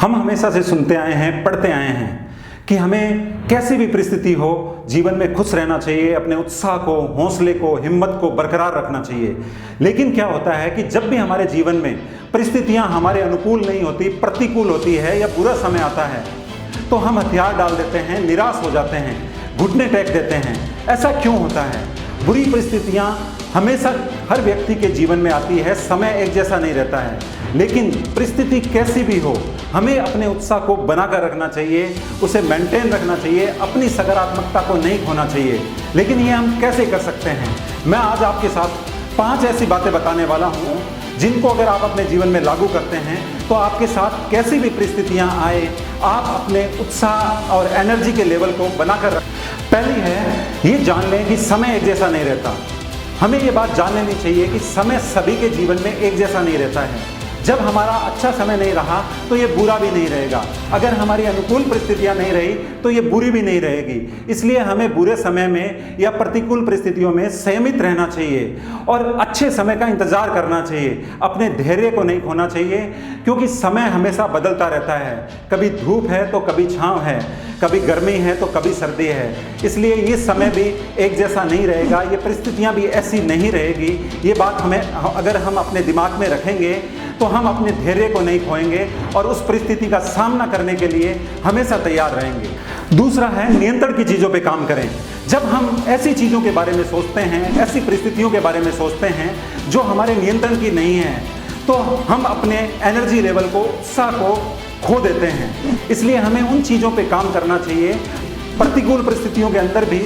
हम हमेशा से सुनते आए हैं, पढ़ते आए हैं कि हमें कैसी भी परिस्थिति हो जीवन में खुश रहना चाहिए, अपने उत्साह को, हौसले को, हिम्मत को बरकरार रखना चाहिए। लेकिन क्या होता है कि जब भी हमारे जीवन में परिस्थितियां हमारे अनुकूल नहीं होती, प्रतिकूल होती है या बुरा समय आता है, तो हम हथियार डाल देते हैं, निराश हो जाते हैं, घुटने टेक देते हैं। ऐसा क्यों होता है? बुरी परिस्थितियां हमेशा हर व्यक्ति के जीवन में आती है, समय एक जैसा नहीं रहता है। लेकिन परिस्थिति कैसी भी हो, हमें अपने उत्साह को बनाकर रखना चाहिए, उसे मेंटेन रखना चाहिए, अपनी सकारात्मकता को नहीं खोना चाहिए। लेकिन ये हम कैसे कर सकते हैं? मैं आज आपके साथ 5 ऐसी बातें बताने वाला हूँ जिनको अगर आप अपने जीवन में लागू करते हैं तो आपके साथ कैसी भी परिस्थितियाँ आए, आप अपने उत्साह और एनर्जी के लेवल को बनाकर रखें। पहली है, ये जान लें कि समय एक जैसा नहीं रहता। हमें ये बात जान लेनी चाहिए कि समय सभी के जीवन में एक जैसा नहीं रहता है। जब हमारा अच्छा समय नहीं रहा तो ये बुरा भी नहीं रहेगा, अगर हमारी अनुकूल परिस्थितियां नहीं रही तो ये बुरी भी नहीं रहेगी। इसलिए हमें बुरे समय में या प्रतिकूल परिस्थितियों में संयमित रहना चाहिए और अच्छे समय का इंतजार करना चाहिए। अपने धैर्य को नहीं खोना चाहिए, क्योंकि समय हमेशा बदलता रहता है। कभी धूप है तो कभी छांव है, कभी गर्मी है तो कभी सर्दी है। इसलिए ये समय भी एक जैसा नहीं रहेगा, ये परिस्थितियां भी ऐसी नहीं रहेगी। ये बात हमें अगर हम अपने दिमाग में रखेंगे तो हम अपने धैर्य को नहीं खोएंगे और उस परिस्थिति का सामना करने के लिए हमेशा तैयार रहेंगे। दूसरा है, नियंत्रण की चीज़ों पे काम करें। जब हम ऐसी चीज़ों के बारे में सोचते हैं, ऐसी परिस्थितियों के बारे में सोचते हैं जो हमारे नियंत्रण की नहीं है, तो हम अपने एनर्जी लेवल को, उत्साह को खो देते हैं। इसलिए हमें उन चीज़ों पे काम करना चाहिए प्रतिकूल परिस्थितियों के अंदर भी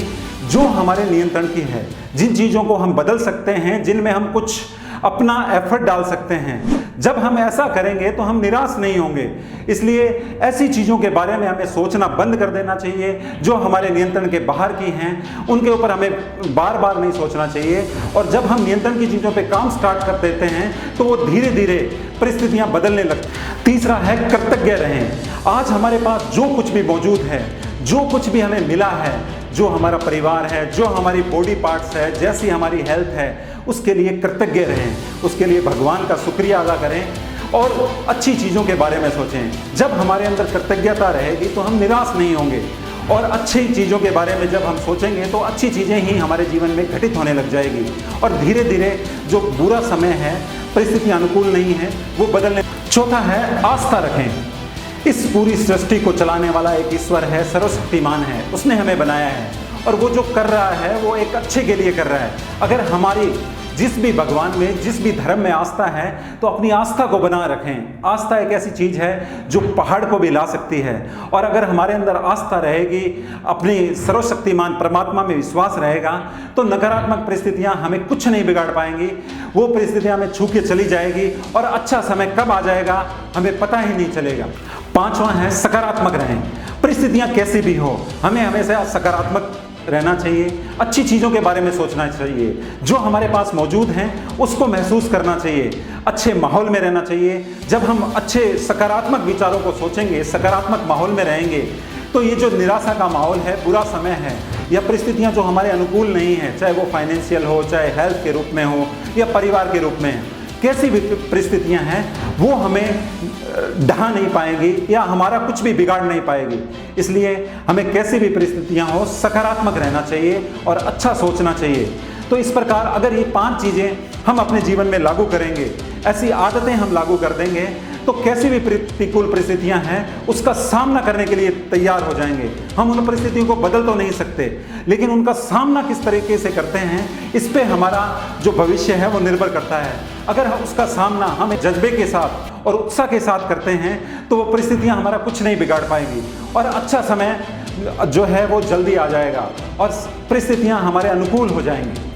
जो हमारे नियंत्रण की है, जिन चीज़ों को हम बदल सकते हैं, जिनमें हम कुछ अपना एफर्ट डाल सकते हैं। जब हम ऐसा करेंगे तो हम निराश नहीं होंगे। इसलिए ऐसी चीज़ों के बारे में हमें सोचना बंद कर देना चाहिए जो हमारे नियंत्रण के बाहर की हैं, उनके ऊपर हमें बार बार नहीं सोचना चाहिए। और जब हम नियंत्रण की चीज़ों पे काम स्टार्ट कर देते हैं तो वो धीरे धीरे परिस्थितियां बदलने लगती हैं। तीसरा है, कृतज्ञ रहें। आज हमारे पास जो कुछ भी मौजूद है, जो कुछ भी हमें मिला है, जो हमारा परिवार है, जो हमारी बॉडी पार्ट्स है, जैसी हमारी हेल्थ है, उसके लिए कृतज्ञ रहें, उसके लिए भगवान का शुक्रिया अदा करें और अच्छी चीज़ों के बारे में सोचें। जब हमारे अंदर कृतज्ञता रहेगी तो हम निराश नहीं होंगे और अच्छी चीज़ों के बारे में जब हम सोचेंगे तो अच्छी चीज़ें ही हमारे जीवन में घटित होने लग जाएगी और धीरे धीरे जो बुरा समय है, परिस्थिति अनुकूल नहीं है, वो बदलने। चौथा है, आस्था रखें। इस पूरी सृष्टि को चलाने वाला एक ईश्वर है, सर्वशक्तिमान है, उसने हमें बनाया है और वो जो कर रहा है वो एक अच्छे के लिए कर रहा है। अगर हमारी जिस भी भगवान में, जिस भी धर्म में आस्था है तो अपनी आस्था को बना रखें। आस्था एक ऐसी चीज़ है जो पहाड़ को भी ला सकती है और अगर हमारे अंदर आस्था रहेगी, अपनी सर्वशक्तिमान परमात्मा में विश्वास रहेगा तो नकारात्मक परिस्थितियां हमें कुछ नहीं बिगाड़ पाएंगी। वो परिस्थितियां हमें छू के चली जाएगी और अच्छा समय कब आ जाएगा हमें पता ही नहीं चलेगा। पांचवा है, सकारात्मक रहें। परिस्थितियां कैसी भी हो, हमें हमेशा सकारात्मक रहना चाहिए, अच्छी चीज़ों के बारे में सोचना चाहिए, जो हमारे पास मौजूद हैं उसको महसूस करना चाहिए, अच्छे माहौल में रहना चाहिए। जब हम अच्छे सकारात्मक विचारों को सोचेंगे, सकारात्मक माहौल में रहेंगे, तो ये जो निराशा का माहौल है, बुरा समय है या परिस्थितियां जो हमारे अनुकूल नहीं है, चाहे वो फाइनेंशियल हो, चाहे हेल्थ के रूप में हो या परिवार के रूप में, कैसी भी परिस्थितियां हैं, वो हमें ढहा नहीं पाएंगी या हमारा कुछ भी बिगाड़ नहीं पाएगी। इसलिए हमें कैसी भी परिस्थितियां हो, सकारात्मक रहना चाहिए और अच्छा सोचना चाहिए। तो इस प्रकार अगर ये 5 चीज़ें हम अपने जीवन में लागू करेंगे, ऐसी आदतें हम लागू कर देंगे, तो कैसी भी प्रतिकूल परिस्थितियां हैं उसका सामना करने के लिए तैयार हो जाएंगे। हम उन परिस्थितियों को बदल तो नहीं सकते, लेकिन उनका सामना किस तरीके से करते हैं इस पे हमारा जो भविष्य है वो निर्भर करता है। अगर हम उसका सामना हम जज्बे के साथ और उत्साह के साथ करते हैं तो वो परिस्थितियां हमारा कुछ नहीं बिगाड़ पाएंगी और अच्छा समय जो है वो जल्दी आ जाएगा और परिस्थितियां हमारे अनुकूल हो जाएंगी।